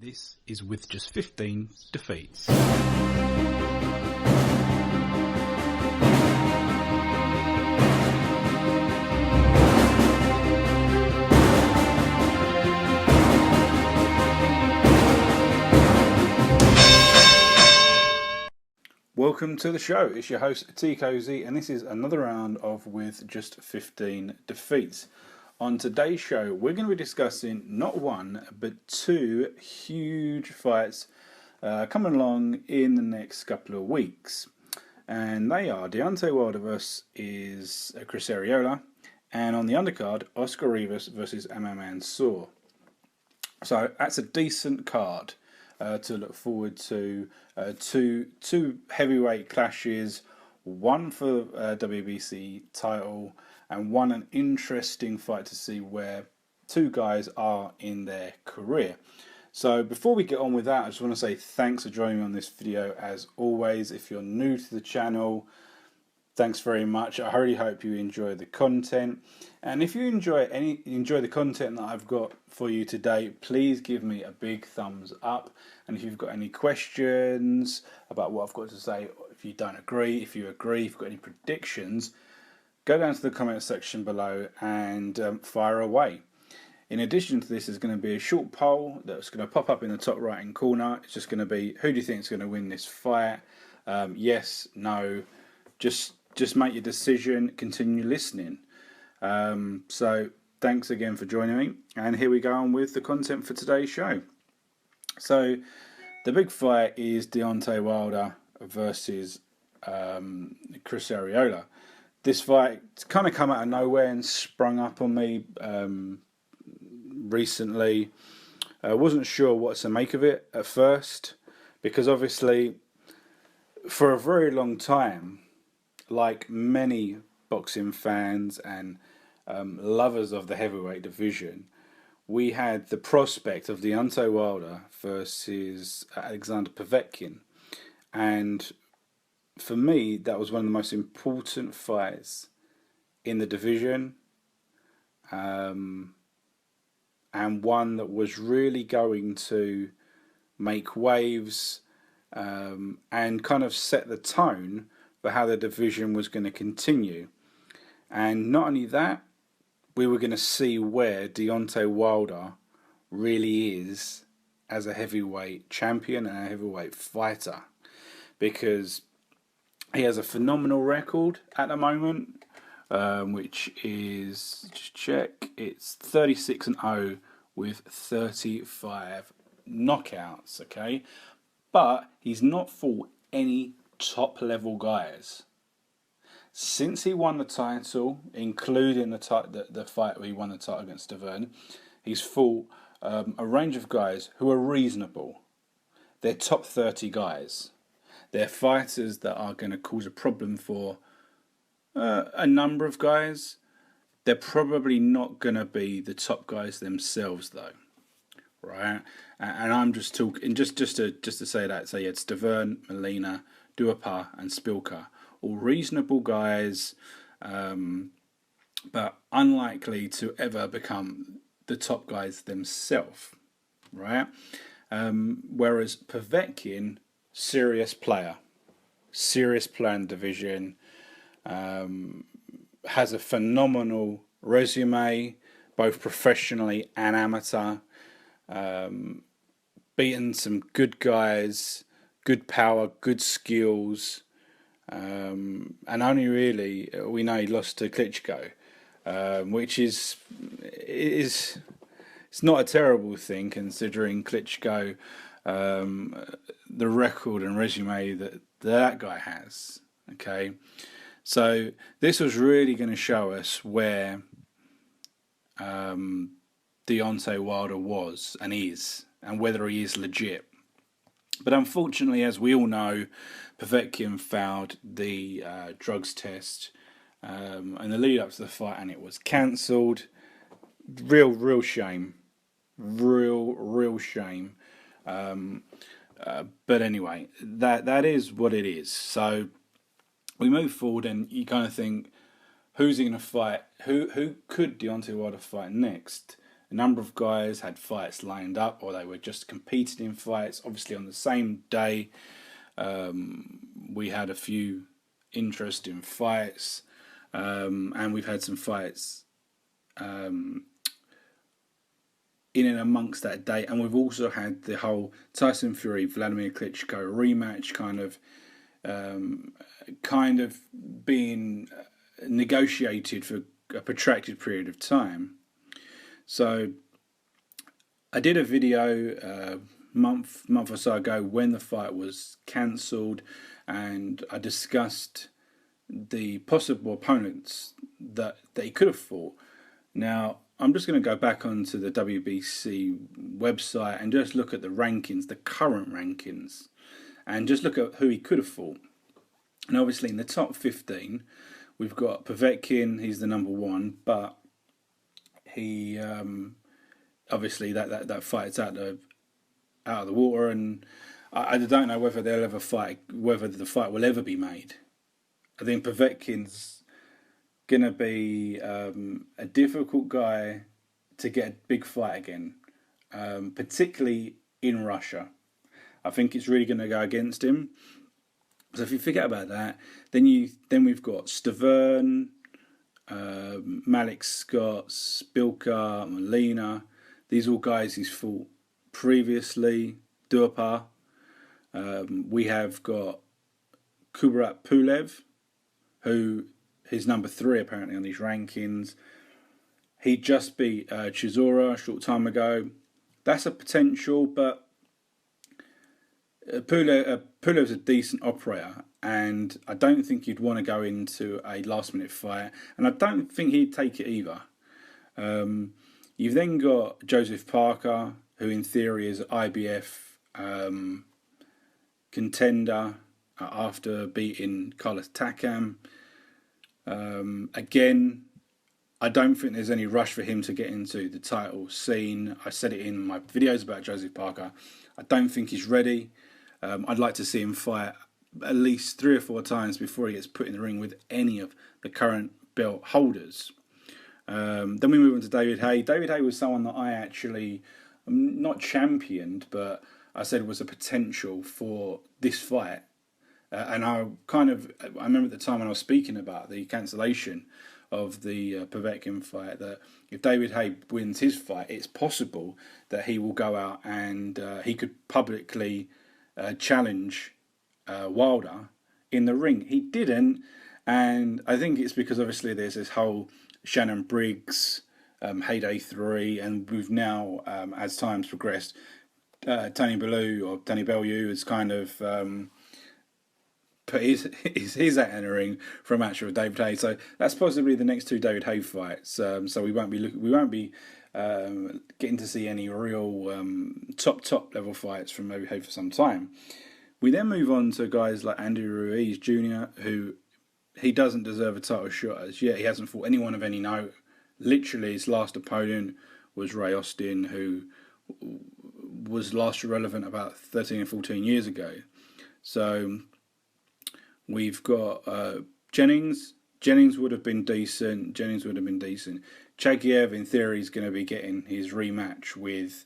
This is with just 15 defeats. Welcome to the show. It's your host Teekosey, and this is another round of with just 15 defeats. On today's show, we're going to be discussing not one, but two huge fights coming along in the next couple of weeks. And they are Deontay Wilder versus Chris Arreola, and on the undercard, Oscar Rivas versus Amir Mansour. So that's a decent card to look forward to. Two heavyweight clashes, one for WBC title, and one an interesting fight to see where two guys are in their career. So before we get on with that, I just want to say thanks for joining me on this video. As always, if you're new to the channel, thanks very much. I really hope you enjoy the content, and if you enjoy the content that I've got for you today, please give me a big thumbs up. And if you've got any questions about what I've got to say, if you don't agree, if you agree, if you've got any predictions, go down to the comment section below and fire away. In addition to this, there's going to be a short poll that's going to pop up in the top right hand corner. It's just going to be, who do you think is going to win this fight? Yes, no, just make your decision, continue listening. So thanks again for joining me, and here we go on with the content for today's show. So the big fight is Deontay Wilder versus Chris Arreola. This fight kind of come out of nowhere and sprung up on me recently. I wasn't sure what to make of it at first, because obviously for a very long time, like many boxing fans and lovers of the heavyweight division, we had the prospect of Deontay Wilder versus Alexander Povetkin, and for me that was one of the most important fights in the division, and one that was really going to make waves and kind of set the tone for how the division was going to continue. And not only that, we were going to see where Deontay Wilder really is as a heavyweight champion and a heavyweight fighter, because he has a phenomenal record at the moment, which is, just check, it's 36-0 with 35 knockouts, okay? But he's not fought any top level guys since he won the title, including the fight where he won the title against Deverne. He's fought a range of guys who are reasonable. They're top 30 guys. They're fighters that are going to cause a problem for a number of guys. They're probably not going to be the top guys themselves, though, right? And I'm just talking just to say that. So yeah, it's Deverne, Molina, Duhaupas, and Spilka. All reasonable guys, but unlikely to ever become the top guys themselves, right? Whereas Povetkin, serious player in the division, has a phenomenal resume, both professionally and amateur, beaten some good guys, good power, good skills. And only really we know he lost to Klitschko, which is it's not a terrible thing considering Klitschko, the record and resume that guy has. Okay, so this was really going to show us where Deontay Wilder was and is, and whether he is legit. But unfortunately, as we all know, Povetkin failed the drugs test in the lead up to the fight, and it was cancelled. Real shame. Real shame. But anyway, that is what it is. So we move forward, and you kind of think, who's he going to fight? Who could Deontay Wilder fight next? A number of guys had fights lined up, or they were just competing in fights. Obviously, on the same day, we had a few interesting fights, and we've had some fights in and amongst that day, and we've also had the whole Tyson Fury Wladimir Klitschko rematch kind of being negotiated for a protracted period of time. So I did a video month or so ago when the fight was cancelled, and I discussed the possible opponents that he could have fought. Now, I'm just going to go back onto the WBC website and just look at the rankings, the current rankings, and just look at who he could have fought. And obviously in the top 15, we've got Povetkin. He's the number one, but he obviously that fight's out of the water, and I don't know whether they'll ever fight, whether the fight will ever be made. I think Povetkin's gonna be a difficult guy to get a big fight again, particularly in Russia. I think it's really going to go against him. So if you forget about that, then we've got Stavern, Malik Scott, Spilka, Molina. These are all guys he's fought previously. Duapa. We have got Kubrat Pulev, who is number 3 apparently on these rankings. He just beat Chisora a short time ago. That's a potential, but Pulev's a decent operator, and I don't think you'd want to go into a last-minute fight, and I don't think he'd take it either. You've then got Joseph Parker, who in theory is an IBF contender after beating Carlos Takam. Again, I don't think there's any rush for him to get into the title scene. I said it in my videos about Joseph Parker. I don't think he's ready. I'd like to see him fight at least 3 or 4 times before he gets put in the ring with any of the current belt holders. Then we move on to David Haye. David Haye was someone that I actually not championed, but I said was a potential for this fight. And I remember at the time when I was speaking about the cancellation of the Povetkin fight, that if David Haye wins his fight, it's possible that he will go out and he could publicly challenge Wilder in the ring. He didn't, and I think it's because obviously there's this whole Shannon Briggs Heyday 3, and we've now, as time's progressed, Tony Bellew has kind of put his hat in the ring for a match with David Haye. So that's possibly the next 2 David Haye fights. So we won't be getting to see any real top level fights from maybe Haye for some time. We then move on to guys like Andy Ruiz Jr., who he doesn't deserve a title shot as yet. He hasn't fought anyone of any note. Literally, his last opponent was Ray Austin, who was last relevant about 13 or 14 years ago. So we've got Jennings. Jennings would have been decent. Chagiev, in theory, is going to be getting his rematch with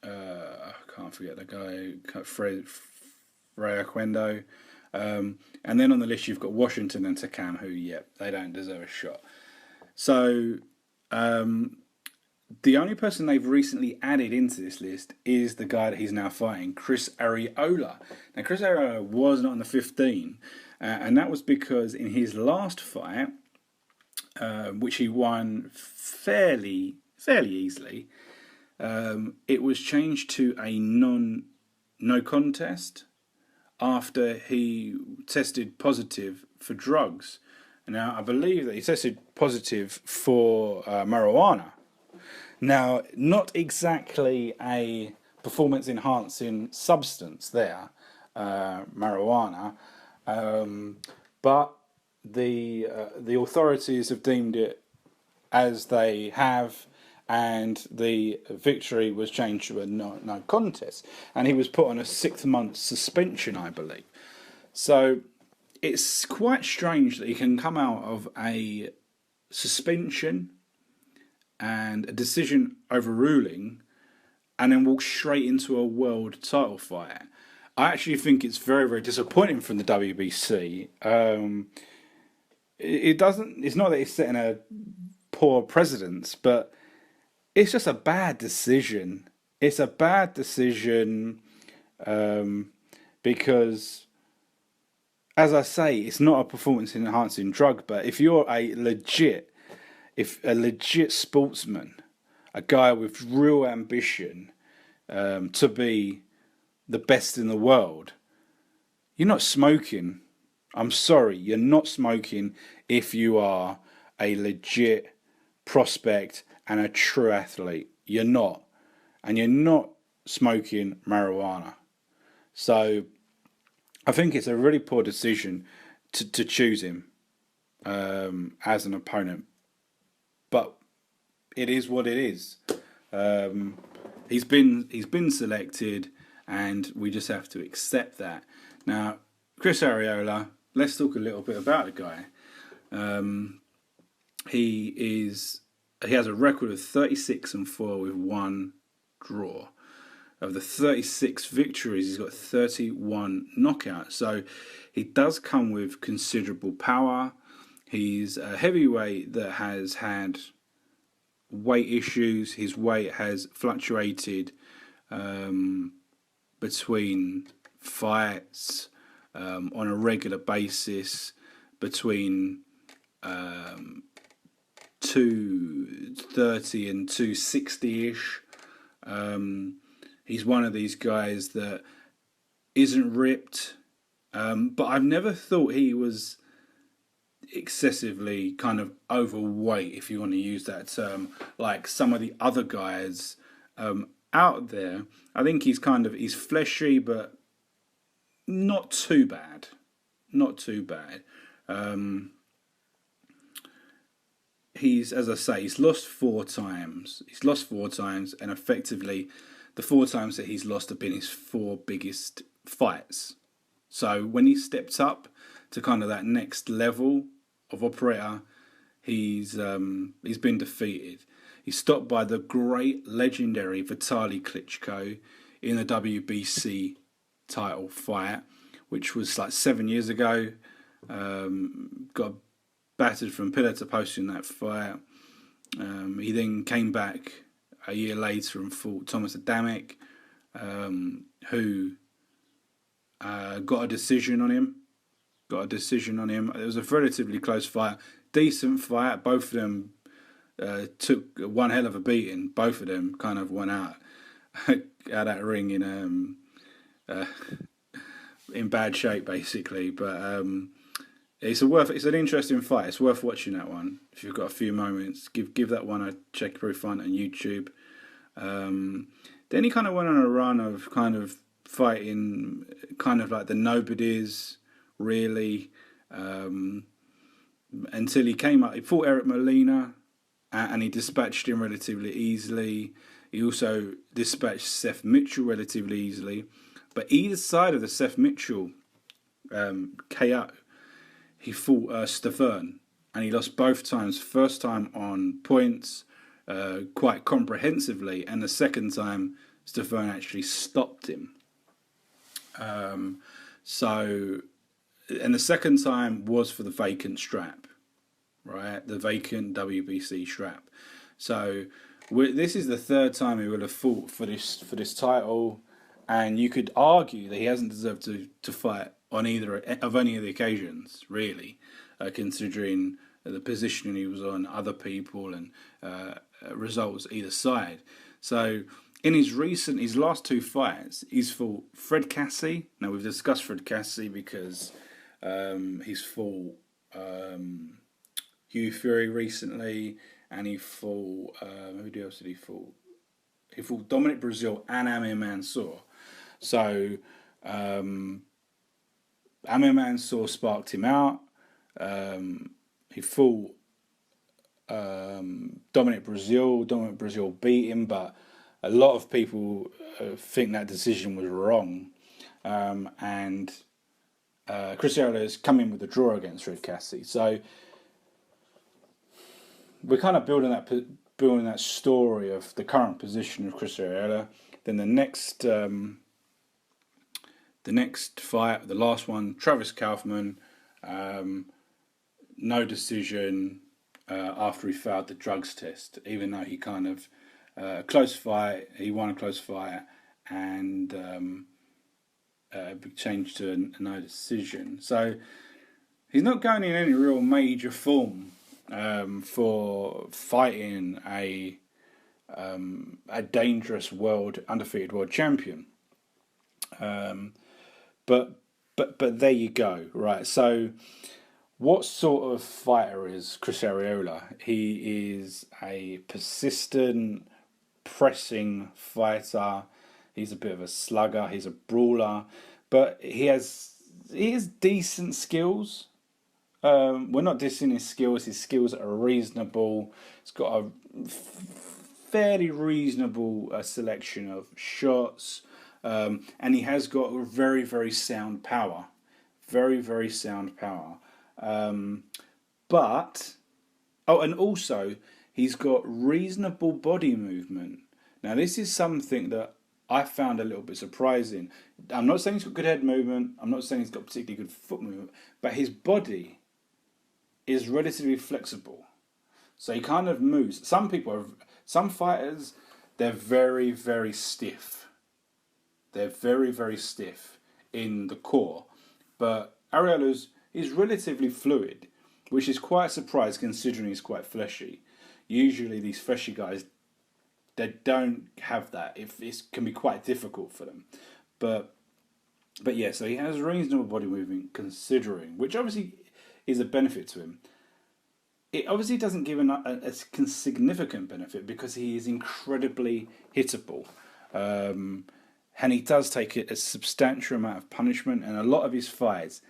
I can't forget the guy, Freya Quendo. And then on the list you've got Washington and Takam, who, they don't deserve a shot. So the only person they've recently added into this list is the guy that he's now fighting, Chris Arreola. Now, Chris Arreola was not in the 15, and that was because in his last fight, which he won fairly easily, it was changed to a no contest after he tested positive for drugs. Now, I believe that he tested positive for marijuana. Now, not exactly a performance-enhancing substance there, marijuana, but the authorities have deemed it as they have, and the victory was changed to a no contest, and he was put on a 6-month suspension, I believe. So it's quite strange that he can come out of a suspension and a decision overruling, and then walk straight into a world title fight. I actually think it's very, very disappointing from the WBC. It doesn't. It's not that it's setting a poor precedence, but it's just a bad decision. It's a bad decision because, as I say, it's not a performance enhancing drug. But if you're a legit sportsman, a guy with real ambition to be the best in the world, you're not smoking. I'm sorry, you're not smoking if you are a legit prospect and a true athlete. You're not. And you're not smoking marijuana. So I think it's a really poor decision to choose him as an opponent. But it is what it is. He's been selected, and we just have to accept that. Now, Chris Arreola, let's talk a little bit about the guy. He has a record of 36-4 with 1 draw. Of the 36 victories, he's got 31 knockouts. So he does come with considerable power. He's a heavyweight that has had weight issues. His weight has fluctuated between fights on a regular basis, between 230 and 260-ish. He's one of these guys that isn't ripped, but I've never thought he was excessively kind of overweight, if you want to use that term, like some of the other guys out there. I think he's fleshy, but not too bad. Not too bad. He's, as I say, he's lost 4 times. And effectively, the 4 times that he's lost have been his 4 biggest fights. So when he stepped up to kind of that next level of operator, he's been defeated. He's stopped by the great, legendary Vitaly Klitschko in the WBC title fight, which was like 7 years ago. Got battered from pillar to post in that fight. He then came back a year later and fought Thomas Adamek, who got a decision on him. It was a relatively close fight, decent fight. Both of them took one hell of a beating. Both of them kind of went out that ring in bad shape, basically. But it's an interesting fight. It's worth watching that one if you've got a few moments. Give that one a check through fun on YouTube. Then he kind of went on a run of kind of fighting kind of like the nobodies, really, until he came up. He fought Eric Molina, and he dispatched him relatively easily. He also dispatched Seth Mitchell relatively easily. But either side of the Seth Mitchell KO, he fought Stavern, and he lost both times. First time on points, quite comprehensively, and the second time Stavern actually stopped him. And the second time was for the vacant strap, right? The vacant WBC strap. So this is the third time he will have fought for this title, and you could argue that he hasn't deserved to fight on either of any of the occasions, really, considering the position he was on, other people, and results either side. So in his last 2 fights, he's fought Fred Cassie. Now, we've discussed Fred Cassie because he's fought Hugh Fury recently, and he fought who else did he fought? He fought Dominic Brazil and Amir Mansour. So Amir Mansour sparked him out. He fought Dominic Brazil. Dominic Brazil beat him, but a lot of people think that decision was wrong. And Chris Arreola has come in with a draw against Fred Cassie. So we're kind of building that building that story of the current position of Chris Arreola. Then the next fight, the last one, Travis Kaufman, no decision after he failed the drugs test, even though he kind of close fight, he won a close fight, and changed to a no decision. So he's not going in any real major form for fighting a dangerous undefeated world champion. But there you go, right? So, what sort of fighter is Chris Arreola? He is a persistent, pressing fighter. He's a bit of a slugger. He's a brawler, but he has decent skills. We're not dissing his skills. His skills are reasonable. He's got a fairly reasonable selection of shots. And he has got very, very sound power. Very, very sound power. And also, he's got reasonable body movement. Now, this is something that I found a little bit surprising. I'm not saying he's got good head movement. I'm not saying he's got particularly good foot movement. But his body is relatively flexible. So he kind of moves. Some fighters, they're very, very stiff. They're very, very stiff in the core. But Arreola's is relatively fluid, which is quite a surprise considering he's quite fleshy. Usually these fleshy guys, they don't have that. It can be quite difficult for them. But yeah, so he has reasonable body movement considering, which obviously is a benefit to him. It obviously doesn't give a significant benefit because he is incredibly hittable. And he does take a substantial amount of punishment, and a lot of his fights,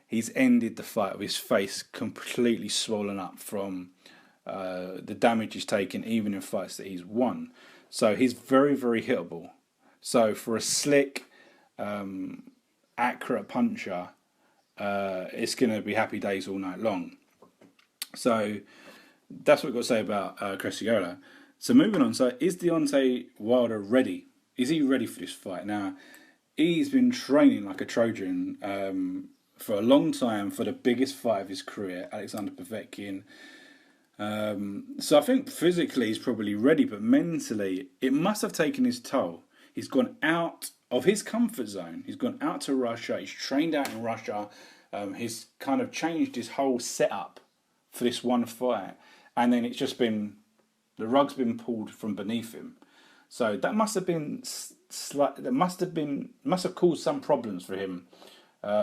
he's ended the fight with his face completely swollen up from the damage he's taken, even in fights that he's won. So he's very, very hittable. So for a slick, accurate puncher, it's going to be happy days all night long. So that's what we've got to say about Chris Arreola. So moving on, so is Deontay Wilder ready? Is he ready for this fight? Now, he's been training like a Trojan for a long time for the biggest fight of his career, Alexander Povetkin. So I think physically he's probably ready, but mentally it must have taken his toll. He's gone out of his comfort zone. He's gone out to Russia. He's trained out in Russia. He's kind of changed his whole setup for this one fight, and then it's just been the rug's been pulled from beneath him. So that must have been must have caused some problems for him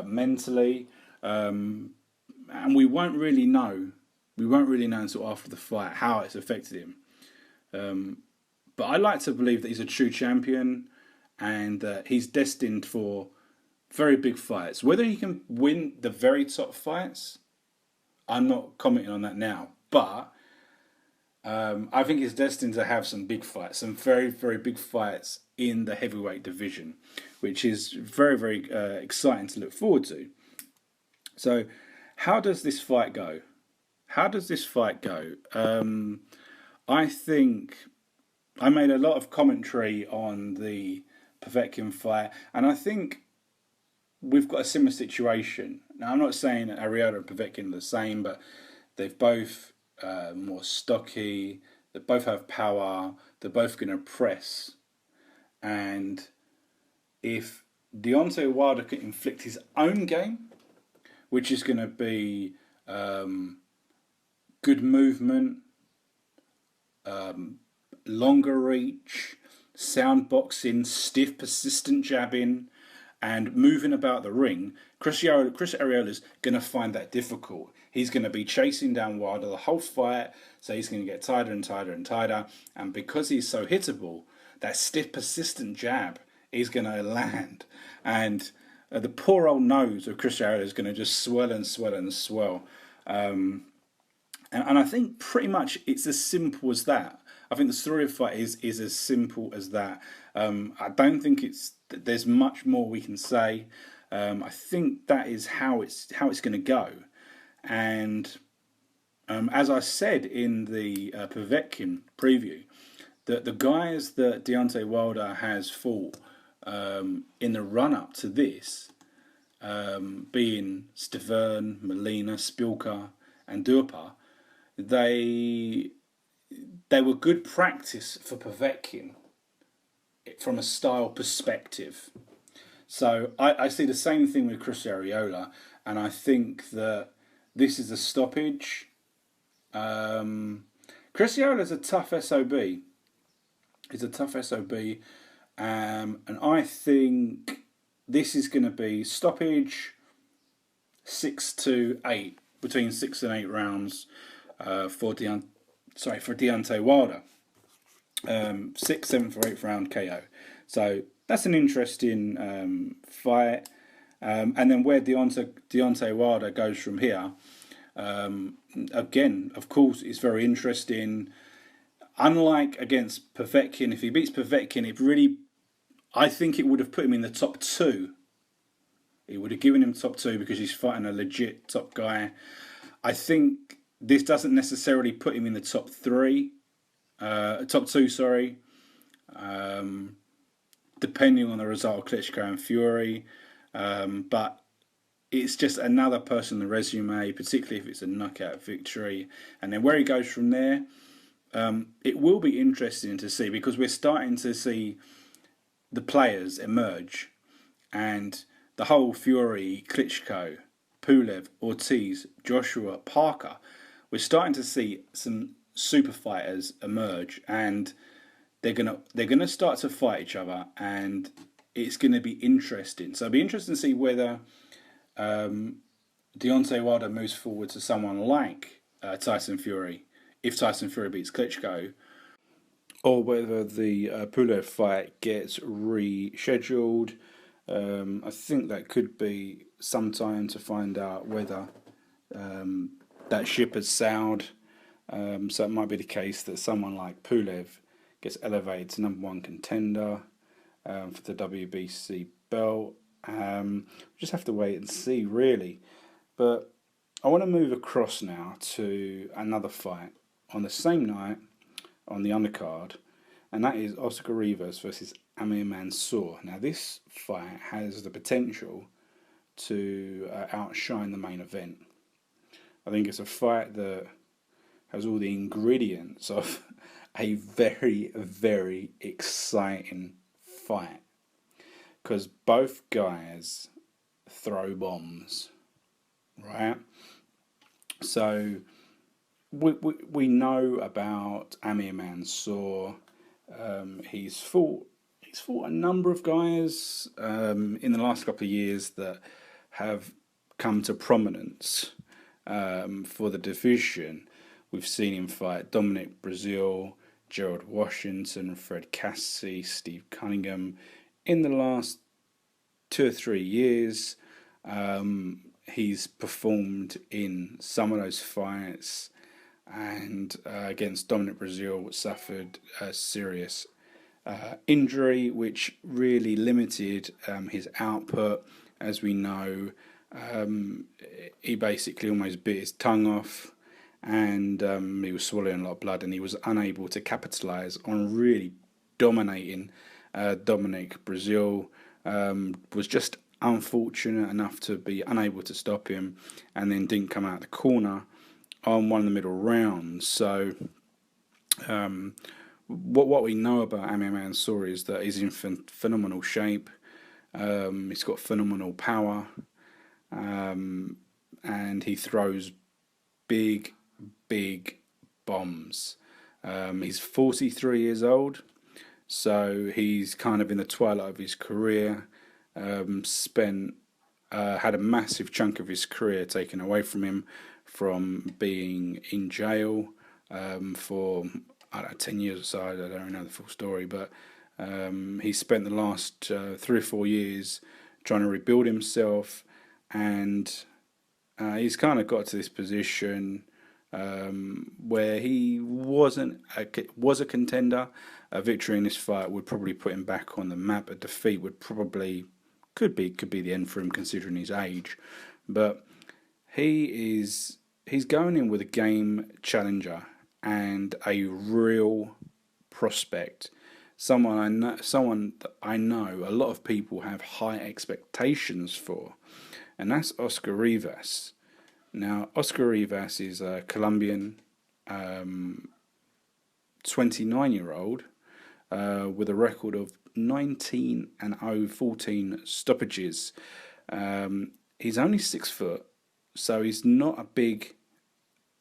mentally, and we won't really know. We won't really know until after the fight how it's affected him. But I like to believe that he's a true champion and that he's destined for very big fights. Whether he can win the very top fights, I'm not commenting on that now. But I think he's destined to have some big fights, some very, very big fights in the heavyweight division, which is very, very exciting to look forward to. So how does this fight go? I think I made a lot of commentary on the Povetkin fight, and I think we've got a similar situation. Now, I'm not saying that Arreola and Povetkin are the same, but they've both more stocky, they both have power, they're both going to press. And if Deontay Wilder can inflict his own game, which is going to be good movement, longer reach, sound boxing, stiff, persistent jabbing, and moving about the ring, Chris Arreola's going to find that difficult. He's going to be chasing down Wilder the whole fight, so he's going to get tighter and tighter and tighter. And because he's so hittable, that stiff, persistent jab is going to land. And the poor old nose of Chris Arreola is going to just swell and swell and swell. And I think pretty much it's as simple as that. I think the story of the fight is as simple as that. I don't think there's much more we can say. I think that is how it's going to go, and As I said in the Povetkin preview, that the guys that Deontay Wilder has fought in the run-up to this, being Stavern, Molina, Spilka, and Durpa, they were good practice for Povetkin from a style perspective. So I see the same thing with Chris Arreola, and I think that this is a stoppage. Chris Arreola's a tough SOB. He's a tough SOB, and I think this is going to be stoppage 6 to 8, between 6 and 8 rounds for Deontay Wilder. 6th, 7th, or 8th round KO. So that's an interesting fight. And then where Deontay Wilder goes from here, again, of course, it's very interesting. Unlike against Povetkin, if he beats Povetkin, I think it would have put him in the top 2. It would have given him top 2 because he's fighting a legit top guy. I think this doesn't necessarily put him in the top 3. Top 2, sorry. Depending on the result of Klitschko and Fury. But it's just another person in the resume, particularly if it's a knockout victory. And then where he goes from there, it will be interesting to see, because we're starting to see the players emerge. And the whole Fury, Klitschko, Pulev, Ortiz, Joshua, Parker, we're starting to see some super fighters emerge, and they're gonna start to fight each other, and it's gonna be interesting. So it'll be interesting to see whether Deontay Wilder moves forward to someone like Tyson Fury, if Tyson Fury beats Klitschko, or whether the Pulev fight gets rescheduled. I think that could be some time to find out whether that ship has sailed. So it might be the case that someone like Pulev gets elevated to #1 contender for the WBC belt. Just have to wait and see, really. But I want to move across now to another fight on the same night on the undercard, and that is Oscar Rivas versus Amir Mansour. Now, this fight has the potential to outshine the main event. I think it's a fight that has all the ingredients of a very, very exciting fight, because both guys throw bombs, right? So we know about Amir Mansour. He's fought a number of guys in the last couple of years that have come to prominence for the division. We've seen him fight Dominic Breazeale, Gerald Washington, Fred Cassie, Steve Cunningham. In the last 2 or 3 years, he's performed in some of those fights, and against Dominic Breazeale suffered a serious injury, which really limited his output. As we know, he basically almost bit his tongue off, and he was swallowing a lot of blood, and he was unable to capitalise on really dominating Dominic Breazeale. Was just unfortunate enough to be unable to stop him, and then didn't come out the corner on one of the middle rounds. So what we know about Amir Mansour is that he's in phenomenal shape. He's got phenomenal power, and he throws big bombs. He's 43 years old, so he's kind of in the twilight of his career. Had a massive chunk of his career taken away from him from being in jail for 10 years or so. I don't know the full story, but he spent the last 3 or 4 years trying to rebuild himself, and he's kind of got to this position where he was a contender. A victory in this fight would probably put him back on the map. A defeat could be the end for him, considering his age. But he is he's going in with a game challenger and a real prospect. Someone that I know a lot of people have high expectations for, and that's Oscar Rivas. Now, Oscar Rivas is a Colombian, 29-year-old, with a record of 19 and 0, 14 stoppages. He's only 6 foot, so he's not a big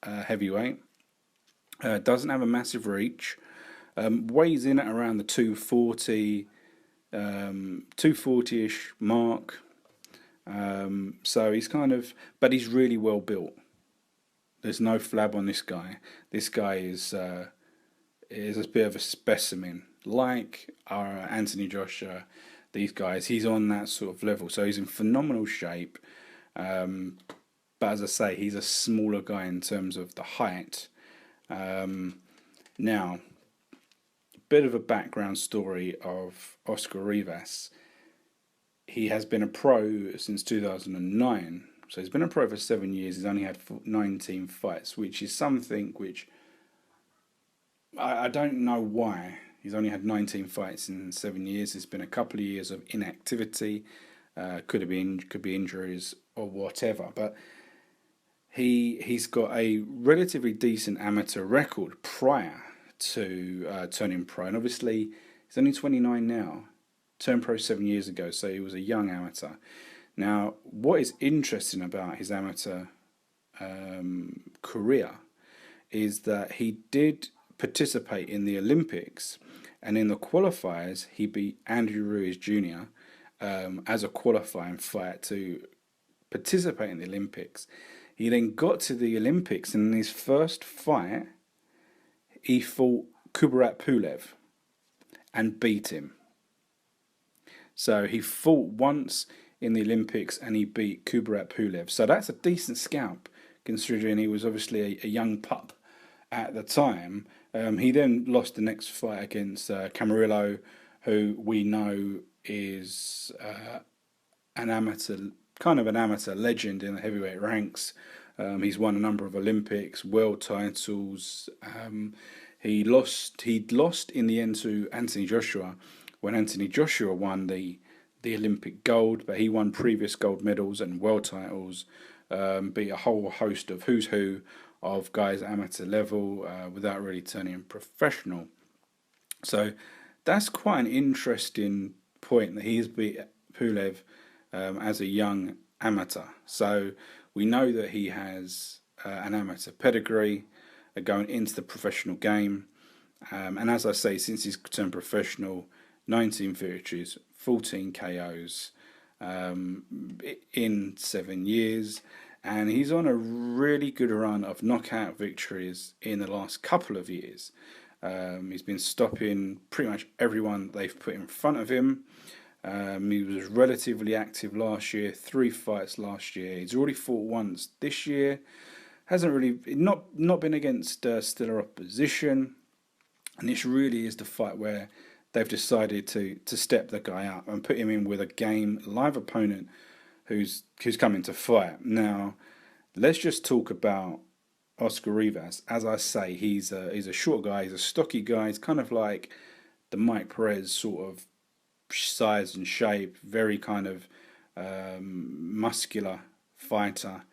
heavyweight. Doesn't have a massive reach. Weighs in at around the 240, 240-ish mark. So he's but he's really well built. There's no flab on this guy. This guy is a bit of a specimen, like our Anthony Joshua. These guys, he's on that sort of level. So he's in phenomenal shape. But as I say, he's a smaller guy in terms of the height. Now, a bit of a background story of Oscar Rivas. He has been a pro since 2009. So he's been a pro for 7 years. He's only had 19 fights, which is something which I don't know why. He's only had 19 fights in 7 years. There's been a couple of years of inactivity. Could be injuries or whatever. But he's got a relatively decent amateur record prior to turning pro. And obviously, he's only 29 now. Turned pro 7 years ago, so he was a young amateur. Now, what is interesting about his amateur career is that he did participate in the Olympics, and in the qualifiers, he beat Andrew Ruiz Jr. As a qualifying fight to participate in the Olympics. He then got to the Olympics, and in his first fight, he fought Kubrat Pulev and beat him. So he fought once in the Olympics and he beat Kubrat Pulev. So that's a decent scalp, considering he was obviously a young pup at the time. He then lost the next fight against Camarillo, who we know is an amateur legend in the heavyweight ranks. He's won a number of Olympics, world titles. He'd lost in the end to Anthony Joshua, when Anthony Joshua won the Olympic gold, but he won previous gold medals and world titles, beat a whole host of who's who of guys at amateur level without really turning professional. So that's quite an interesting point that he's beat Pulev as a young amateur. So we know that he has an amateur pedigree going into the professional game. And as I say, since he's turned professional, 19 victories, 14 KOs in 7 years, and he's on a really good run of knockout victories in the last couple of years. He's been stopping pretty much everyone they've put in front of him. He was relatively active last year, 3 fights last year. He's already fought once this year. Hasn't really not been against stellar opposition, and this really is the fight where they've decided to step the guy up and put him in with a live opponent who's coming to fight. Now, let's just talk about Oscar Rivas. As I say, he's a short guy, he's a stocky guy. He's kind of like the Mike Perez sort of size and shape, very kind of muscular fighter.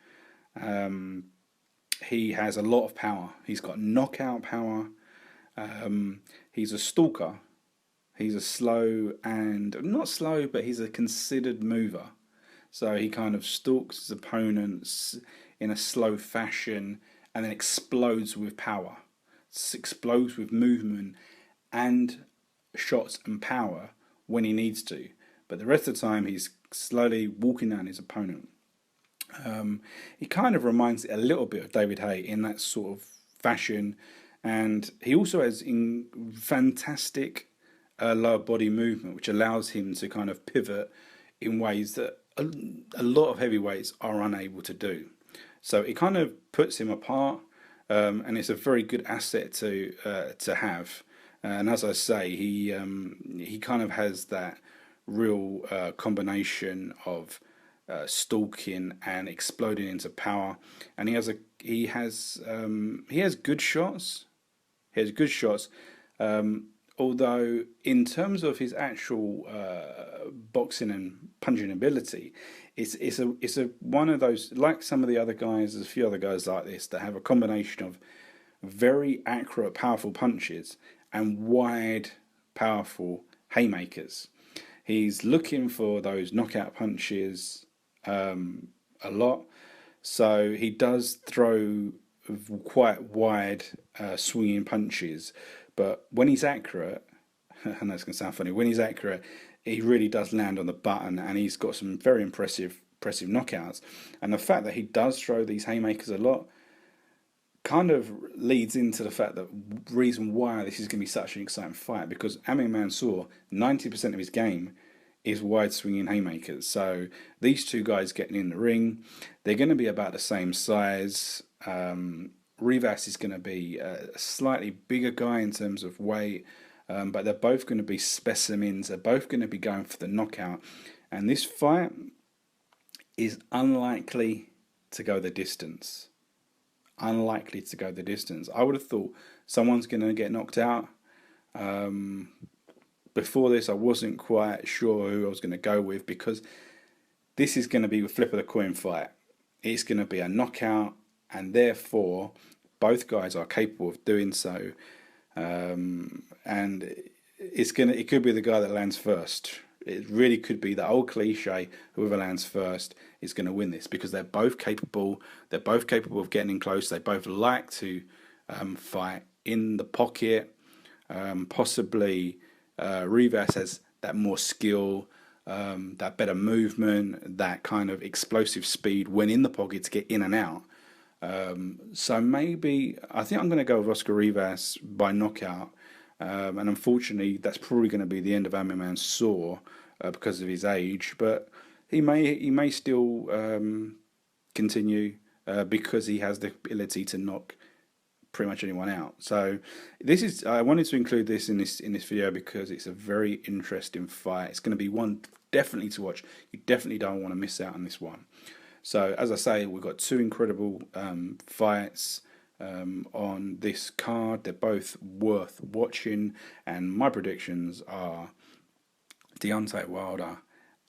He has a lot of power. He's got knockout power. He's a stalker. He's a not slow, but he's a considered mover. So he kind of stalks his opponents in a slow fashion and then explodes with power. Explodes with movement and shots and power when he needs to. But the rest of the time, he's slowly walking down his opponent. He kind of reminds it a little bit of David Haye in that sort of fashion. And he also has fantastic lower body movement, which allows him to kind of pivot in ways that a lot of heavyweights are unable to do. So it kind of puts him apart, and it's a very good asset to have. And as I say, he kind of has that real combination of stalking and exploding into power, and he has has good shots. He has good shots. Although in terms of his actual boxing and punching ability, it's a one of those, like some of the other guys. There's a few other guys like this that have a combination of very accurate, powerful punches and wide, powerful haymakers. He's looking for those knockout punches a lot, so he does throw quite wide swinging punches. But when he's accurate, I know it's going to sound funny, when he's accurate, he really does land on the button, and he's got some very impressive knockouts. And the fact that he does throw these haymakers a lot kind of leads into the fact that reason why this is going to be such an exciting fight, because Amir Mansour, 90% of his game is wide swinging haymakers. So these two guys getting in the ring, they're going to be about the same size. Rivas is going to be a slightly bigger guy in terms of weight, but they're both going to be specimens. They're both going to be going for the knockout, and this fight is unlikely to go the distance. Unlikely to go the distance. I would have thought someone's going to get knocked out. Before this, I wasn't quite sure who I was going to go with, because this is going to be a flip of the coin fight. It's going to be a knockout, and therefore both guys are capable of doing so. And it could be the guy that lands first. It really could be the old cliche: whoever lands first is going to win this, because they're both capable. They're both capable of getting in close. They both like to fight in the pocket. Possibly Rivas has that more skill, that better movement, that kind of explosive speed when in the pocket to get in and out. So maybe I think I'm going to go with Oscar Rivas by knockout. And unfortunately, that's probably going to be the end of Amir Mansour because of his age. But he may still continue because he has the ability to knock pretty much anyone out. So I wanted to include this in this video because it's a very interesting fight. It's going to be one definitely to watch. You definitely don't want to miss out on this one. So as I say, we've got two incredible fights on this card. They're both worth watching, and my predictions are Deontay Wilder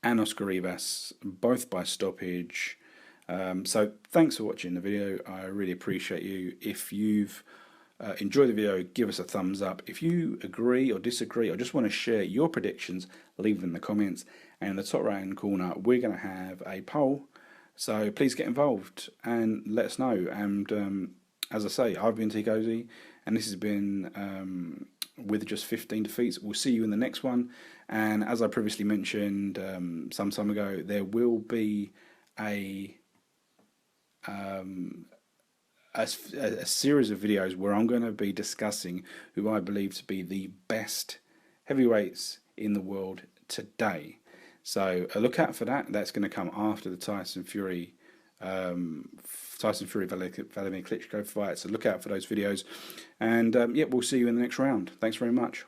and Oscar Rivas, both by stoppage. So thanks for watching the video. I really appreciate you. If you've enjoyed the video, give us a thumbs up. If you agree or disagree or just want to share your predictions, leave them in the comments. And in the top right hand corner, we're going to have a poll. So please get involved and let us know. And as I say, I've been Teekosey, and this has been with just 15 defeats. We'll see you in the next one. And as I previously mentioned some time ago, there will be a series of videos where I'm going to be discussing who I believe to be the best heavyweights in the world today. So look out for that. That's going to come after the Tyson Fury Vladimir Klitschko fight. So look out for those videos. And yeah, we'll see you in the next round. Thanks very much.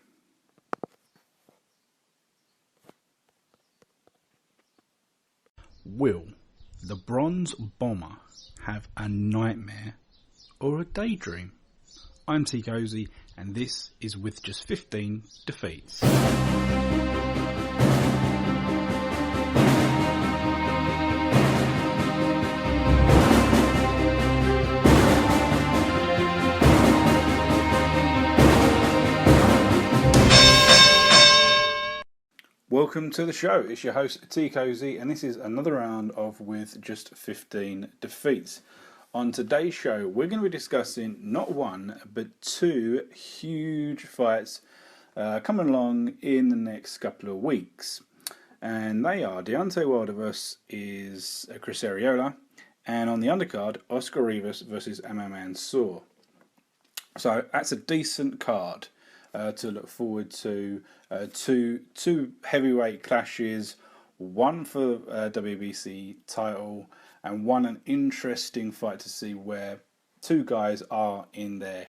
Will the Bronze Bomber have a nightmare or a daydream? I'm Teekosey, and this is with just 15 defeats. Welcome to the show. It's your host Teekosey, and this is another round of with just 15 defeats. On today's show, we're going to be discussing not one but two huge fights coming along in the next couple of weeks, and they are Deontay Wilder versus Chris Arreola, and on the undercard, Oscar Rivas versus Amir Mansour. So that's a decent card to look forward to. Two heavyweight clashes, one for WBC title, and one an interesting fight to see where two guys are in their